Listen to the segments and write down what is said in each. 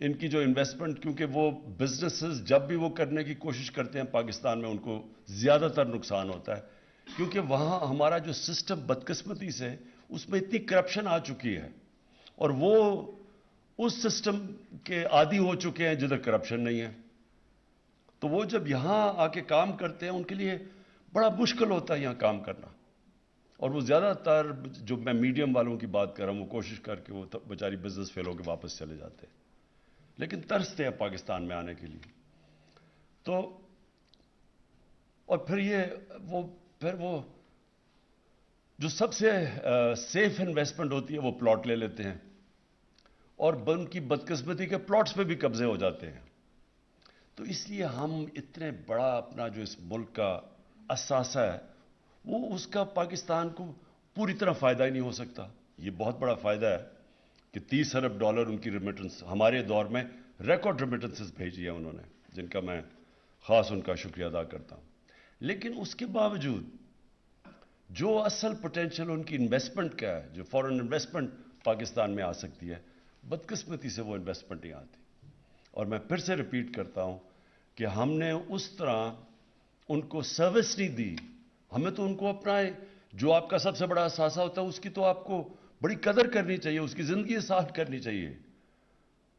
ان کی جو انویسٹمنٹ، کیونکہ وہ بزنسز جب بھی وہ کرنے کی کوشش کرتے ہیں پاکستان میں ان کو زیادہ تر نقصان ہوتا ہے، کیونکہ وہاں ہمارا جو سسٹم بدقسمتی سے اس میں اتنی کرپشن آ چکی ہے، اور وہ اس سسٹم کے عادی ہو چکے ہیں جدھر کرپشن نہیں ہے. تو وہ جب یہاں آ کے کام کرتے ہیں ان کے لیے بڑا مشکل ہوتا ہے یہاں کام کرنا. اور وہ زیادہ تر جو میں میڈیم والوں کی بات کر رہا ہوں وہ کوشش کر کے وہ بیچاری بزنس فیل ہو کے واپس چلے جاتے ہیں، لیکن ترستے ہیں پاکستان میں آنے کے لیے. تو اور پھر وہ جو سب سے سیف انویسٹمنٹ ہوتی ہے وہ پلاٹ لے لیتے ہیں، اور ان کی بدقسمتی کے پلاٹس پہ بھی قبضے ہو جاتے ہیں. تو اس لیے ہم اتنے بڑا اپنا جو اس ملک کا اثاثہ ہے وہ اس کا پاکستان کو پوری طرح فائدہ ہی نہیں ہو سکتا. یہ بہت بڑا فائدہ ہے کہ $30 ارب ان کی ریمیٹنس ہمارے دور میں ریکارڈ ریمیٹنسز بھیجی ہیں انہوں نے، جن کا میں خاص ان کا شکریہ ادا کرتا ہوں. لیکن اس کے باوجود جو اصل پوٹینشیل ان کی انویسٹمنٹ کا ہے، جو فارن انویسٹمنٹ پاکستان میں آ سکتی ہے، بدقسمتی سے وہ انویسٹمنٹ نہیں آتی. اور میں پھر سے ریپیٹ کرتا ہوں کہ ہم نے اس طرح ان کو سروس نہیں دی. ہمیں تو ان کو اپنا جو آپ کا سب سے بڑا اثاثہ ہوتا ہے اس کی تو آپ کو بڑی قدر کرنی چاہیے، اس کی زندگی آسان کرنی چاہیے،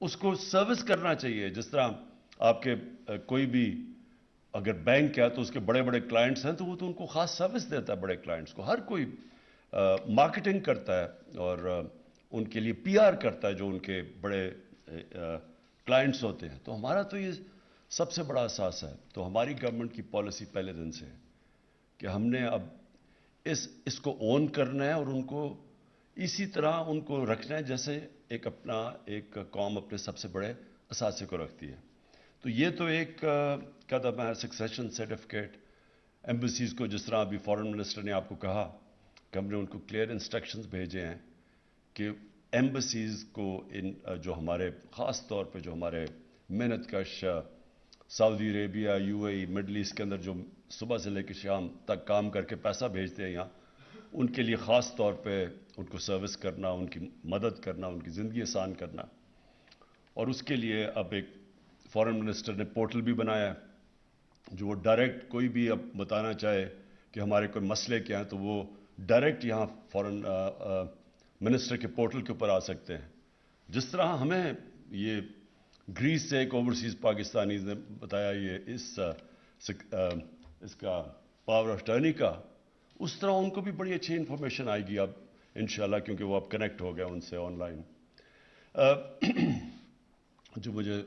اس کو سروس کرنا چاہیے. جس طرح آپ کے کوئی بھی اگر بینک ہے تو اس کے بڑے بڑے کلائنٹس ہیں تو وہ تو ان کو خاص سروس دیتا ہے. بڑے کلائنٹس کو ہر کوئی مارکیٹنگ کرتا ہے اور ان کے لیے پی آر کرتا ہے جو ان کے بڑے کلائنٹس ہوتے ہیں. تو ہمارا تو یہ سب سے بڑا اثاثہ ہے. تو ہماری گورنمنٹ کی پالیسی پہلے دن سے ہے کہ ہم نے اب اس کو اون کرنا ہے اور ان کو اسی طرح ان کو رکھنا ہے جیسے ایک قوم اپنے سب سے بڑے اثاثے کو رکھتی ہے. تو یہ تو ایک قدم ہے. سکسیشن سرٹیفکیٹ ایمبیسیز کو، جس طرح ابھی فارن منسٹر نے آپ کو کہا کہ ہم نے ان کو کلیئر انسٹرکشنز بھیجے ہیں کہ ایمبیسیز کو جو ہمارے خاص طور پہ جو ہمارے محنت کش Saudi Arabia, U A E, middle east کے اندر جو صبح سے لے کے شام تک کام کر کے پیسہ بھیجتے ہیں یہاں، ان کے لیے خاص طور پہ ان کو سروس کرنا، ان کی مدد کرنا، ان کی زندگی آسان کرنا. اور اس کے لیے اب ایک فارن منسٹر نے پورٹل بھی بنایا ہے جو وہ ڈائریکٹ کوئی بھی اب بتانا چاہے کہ ہمارے کوئی مسئلے کیا ہیں تو وہ ڈائریکٹ یہاں فارن منسٹر کے پورٹل کے اوپر آ سکتے ہیں. جس طرح ہمیں یہ گریس سے ایک اوورسیز پاکستانیز نے بتایا یہ اس کا پاور آف ٹرنی کا، اس طرح ان کو بھی بڑی اچھی انفارمیشن آئے گی اب انشاءاللہ، کیونکہ وہ اب کنیکٹ ہو گیا ان سے آن لائن. جو مجھے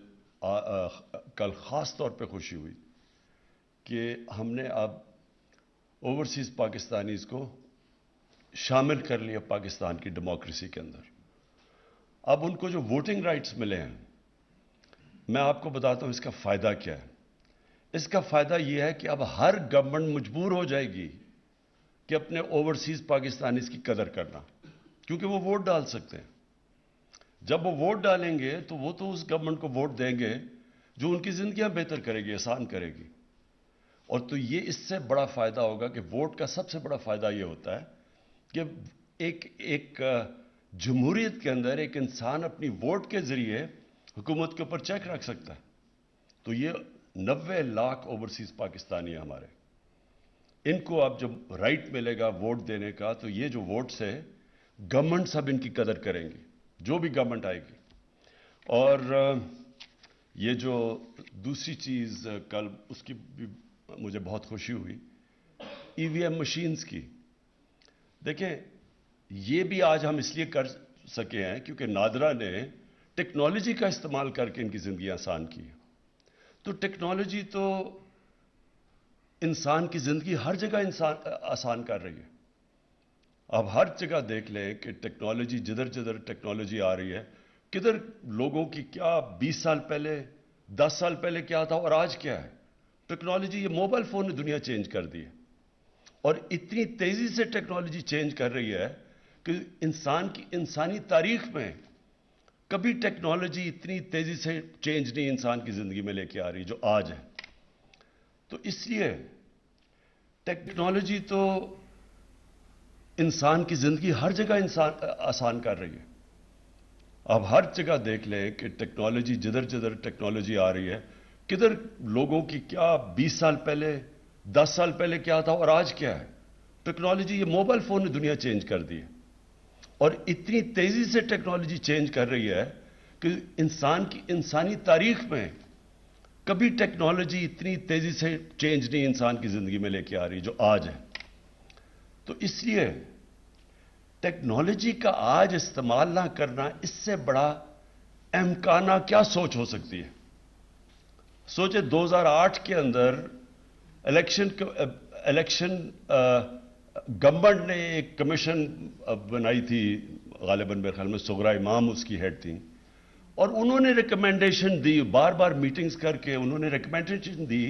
کل خاص طور پہ خوشی ہوئی کہ ہم نے اب اوورسیز پاکستانیز کو شامل کر لیا پاکستان کی ڈیموکریسی کے اندر. اب ان کو جو ووٹنگ رائٹس ملے ہیں، میں آپ کو بتاتا ہوں اس کا فائدہ کیا ہے. اس کا فائدہ یہ ہے کہ اب ہر گورنمنٹ مجبور ہو جائے گی کہ اپنے اوورسیز پاکستانیز کی قدر کرنا، کیونکہ وہ ووٹ ڈال سکتے ہیں. جب وہ ووٹ ڈالیں گے تو وہ تو اس گورنمنٹ کو ووٹ دیں گے جو ان کی زندگیاں بہتر کرے گی، آسان کرے گی. اور تو یہ اس سے بڑا فائدہ ہوگا کہ ووٹ کا سب سے بڑا فائدہ یہ ہوتا ہے کہ ایک جمہوریت کے اندر ایک انسان اپنی ووٹ کے ذریعے حکومت کے اوپر چیک رکھ سکتا ہے. تو یہ 90 لاکھ اوورسیز پاکستانی ہیں ہمارے، ان کو اب جب رائٹ ملے گا ووٹ دینے کا تو یہ جو ووٹس ہے گورنمنٹ سب ان کی قدر کریں گی، جو بھی گورنمنٹ آئے گی. اور یہ جو دوسری چیز کل اس کی بھی مجھے بہت خوشی ہوئی، ای وی ایم مشینز کی. دیکھیں یہ بھی آج ہم اس لیے کر سکے ہیں کیونکہ نادرا نے ٹیکنالوجی کا استعمال کر کے ان کی زندگی آسان کی. تو ٹیکنالوجی تو انسان کی زندگی ہر جگہ آسان کر رہی ہے. اب ہر جگہ دیکھ لیں کہ ٹیکنالوجی جدھر جدھر ٹیکنالوجی آ رہی ہے، کدھر لوگوں کی کیا 20 سال پہلے 10 سال پہلے کیا تھا اور آج کیا ہے. ٹیکنالوجی، یہ موبائل فون نے دنیا چینج کر دی ہے، اور اتنی تیزی سے ٹیکنالوجی چینج کر رہی ہے کہ انسانی تاریخ میں کبھی ٹیکنالوجی اتنی تیزی سے چینج نہیں انسان کی زندگی میں لے کے آ رہی جو آج ہے. تو اس لیے ٹیکنالوجی تو انسان کی زندگی ہر جگہ آسان کر رہی ہے. آپ ہر جگہ دیکھ لیں کہ ٹیکنالوجی جدھر جدھر ٹیکنالوجی آ رہی ہے، کدھر لوگوں کی کیا 20 سال پہلے 10 سال پہلے کیا تھا اور آج کیا ہے. ٹیکنالوجی، یہ موبائل فون نے دنیا چینج کر دی ہے، اور اتنی تیزی سے ٹیکنالوجی چینج کر رہی ہے کہ انسانی تاریخ میں کبھی ٹیکنالوجی اتنی تیزی سے چینج نہیں انسان کی زندگی میں لے کے آ رہی جو آج ہے. تو اس لیے ٹیکنالوجی کا آج استعمال نہ کرنا، اس سے بڑا امکانہ کیا سوچ ہو سکتی ہے. سوچے 2008 کے اندر الیکشن گورنمنٹ نے ایک کمیشن بنائی تھی، غالباً میرے خیال میں سغرا امام اس کی ہیڈ تھیں، اور انہوں نے ریکمینڈیشن دی، بار بار میٹنگز کر کے انہوں نے ریکمینڈیشن دی.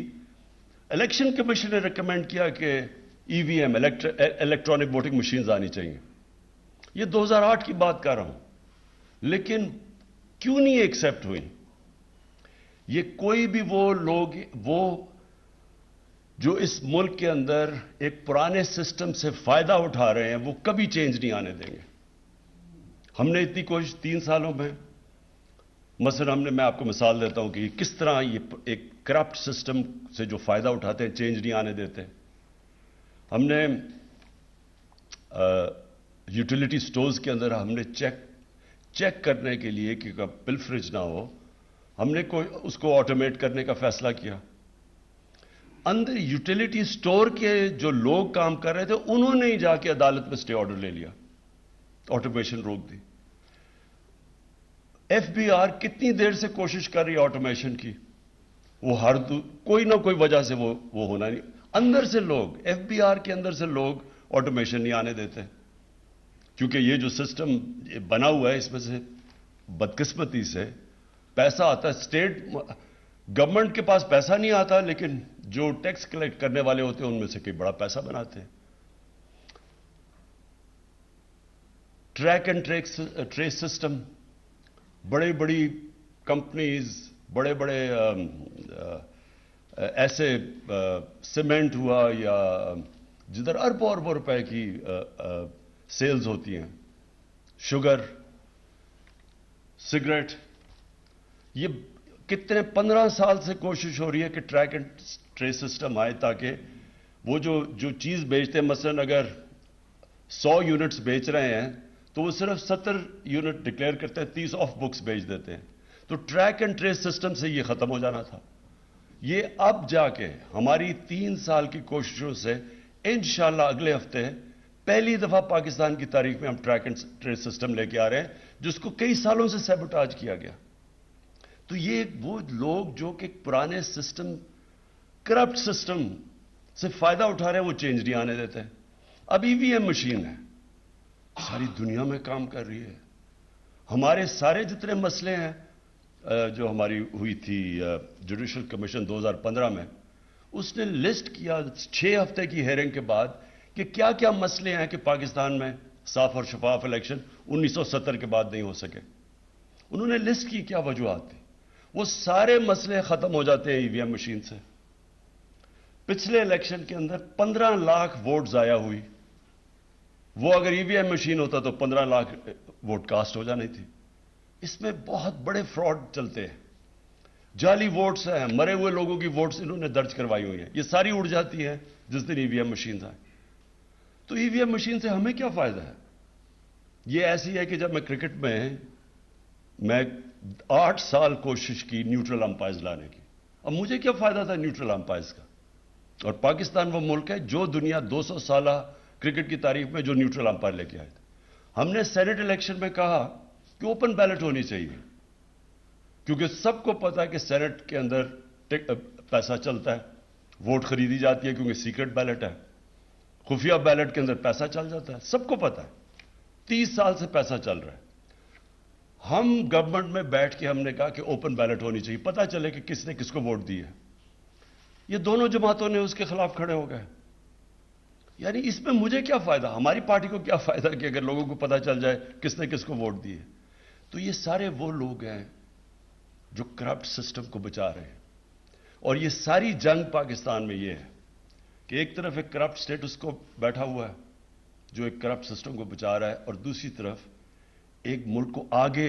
الیکشن کمیشن نے ریکمینڈ کیا کہ ای وی ایم، الیکٹرانک ووٹنگ مشینز آنی چاہیے. یہ 2008 کی بات کر رہا ہوں، لیکن کیوں نہیں ایکسیپٹ ہوئی؟ یہ کوئی بھی وہ لوگ جو اس ملک کے اندر ایک پرانے سسٹم سے فائدہ اٹھا رہے ہیں، وہ کبھی چینج نہیں آنے دیں گے. ہم نے اتنی کوشش 3 سالوں میں، مثلا میں آپ کو مثال دیتا ہوں کہ کس طرح یہ ایک کرپٹ سسٹم سے جو فائدہ اٹھاتے ہیں چینج نہیں آنے دیتے. ہم نے یوٹیلیٹی سٹورز کے اندر ہم نے چیک کرنے کے لیے کہ پلفریج نہ ہو، ہم نے اس کو آٹومیٹ کرنے کا فیصلہ کیا. اندر یوٹیلیٹی سٹور کے جو لوگ کام کر رہے تھے انہوں نے ہی جا کے عدالت میں اسٹے آرڈر لے لیا، آٹومیشن روک دی. ایف بی آر کتنی دیر سے کوشش کر رہی ہے آٹومیشن کی، وہ کوئی نہ کوئی وجہ سے وہ ہونا نہیں. اندر سے لوگ، ایف بی آر کے اندر سے لوگ آٹومیشن نہیں آنے دیتے، کیونکہ یہ جو سسٹم بنا ہوا ہے اس میں سے بدقسمتی سے پیسہ آتا ہے. اسٹیٹ گورنمنٹ کے پاس پیسہ نہیں آتا، لیکن جو ٹیکس کلیکٹ کرنے والے ہوتے ہیں ان میں سے کوئی بڑا پیسہ بناتے ہیں. ٹریک اینڈ ٹریس سسٹم، بڑی کمپنیز، بڑے ایسے سیمنٹ ہوا یا جدھر اربوں روپے کی سیلز ہوتی ہیں، شوگر، سگریٹ، یہ کتنے 15 سال سے کوشش ہو رہی ہے کہ ٹریک اینڈ ٹریس سسٹم آئے، تاکہ وہ جو چیز بیچتے ہیں، مثلا اگر 100 یونٹس بیچ رہے ہیں تو وہ صرف 70 یونٹ ڈکلیئر کرتے ہیں، 30 آف بکس بیچ دیتے ہیں. تو ٹریک اینڈ ٹریس سسٹم سے یہ ختم ہو جانا تھا. یہ اب جا کے ہماری 3 سال کی کوششوں سے انشاءاللہ اگلے ہفتے پہلی دفعہ پاکستان کی تاریخ میں ہم ٹریک اینڈ ٹریس سسٹم لے کے آ رہے ہیں، جس کو کئی سالوں سے سیبوٹاج کیا گیا. تو یہ وہ لوگ جو کہ پرانے سسٹم، کرپٹ سسٹم سے فائدہ اٹھا رہے ہیں، وہ چینج نہیں آنے دیتے. اب ای وی ایم مشین ہے، ساری دنیا میں کام کر رہی ہے. ہمارے سارے جتنے مسئلے ہیں، جو ہماری ہوئی تھی جوڈیشل کمیشن 2015 میں، اس نے لسٹ کیا 6 ہفتے کی ہیئرنگ کے بعد کہ کیا کیا مسئلے ہیں کہ پاکستان میں صاف اور شفاف الیکشن 1970 کے بعد نہیں ہو سکے. انہوں نے لسٹ کی کیا وجوہات تھی، وہ سارے مسئلے ختم ہو جاتے ہیں ای وی ایم مشین سے. پچھلے الیکشن کے اندر 15 لاکھ ووٹ ضائع ہوئی، وہ اگر ای وی ایم مشین ہوتا تو 15 لاکھ ووٹ کاسٹ ہو جانی تھی. اس میں بہت بڑے فراڈ چلتے ہیں، جعلی ووٹس ہیں، مرے ہوئے لوگوں کی ووٹس انہوں نے درج کروائی ہوئی ہیں، یہ ساری اڑ جاتی ہیں جس دن ای وی ایم مشین آئے. تو ای وی ایم مشین سے ہمیں کیا فائدہ ہے؟ یہ ایسی ہے کہ جب میں کرکٹ میں 8 سال کوشش کی نیوٹرل امپائرز لانے کی، اب مجھے کیا فائدہ تھا نیوٹرل امپائرز کا؟ اور پاکستان وہ ملک ہے جو دنیا 200 سالہ کرکٹ کی تاریخ میں جو نیوٹرل امپائر لے کے آئے تھے. ہم نے سینٹ الیکشن میں کہا کہ اوپن بیلٹ ہونی چاہیے، کیونکہ سب کو پتا ہے کہ سینٹ کے اندر پیسہ چلتا ہے، ووٹ خریدی جاتی ہے کیونکہ سیکرٹ بیلٹ ہے، خفیہ بیلٹ کے اندر پیسہ چل جاتا ہے، سب کو پتا ہے. 30 سال سے پیسہ چل رہا ہے. ہم گورنمنٹ میں بیٹھ کے ہم نے کہا کہ اوپن بیلٹ ہونی چاہیے، پتہ چلے کہ کس نے کس کو ووٹ دی ہے. یہ دونوں جماعتوں نے اس کے خلاف کھڑے ہو گئے. یعنی اس میں مجھے کیا فائدہ، ہماری پارٹی کو کیا فائدہ کہ اگر لوگوں کو پتہ چل جائے کس نے کس کو ووٹ دی ہے. تو یہ سارے وہ لوگ ہیں جو کرپٹ سسٹم کو بچا رہے ہیں. اور یہ ساری جنگ پاکستان میں یہ ہے کہ ایک طرف ایک کرپٹ سٹیٹس کو بیٹھا ہوا ہے جو ایک کرپٹ سسٹم کو بچا رہا ہے، اور دوسری طرف ایک ملک کو آگے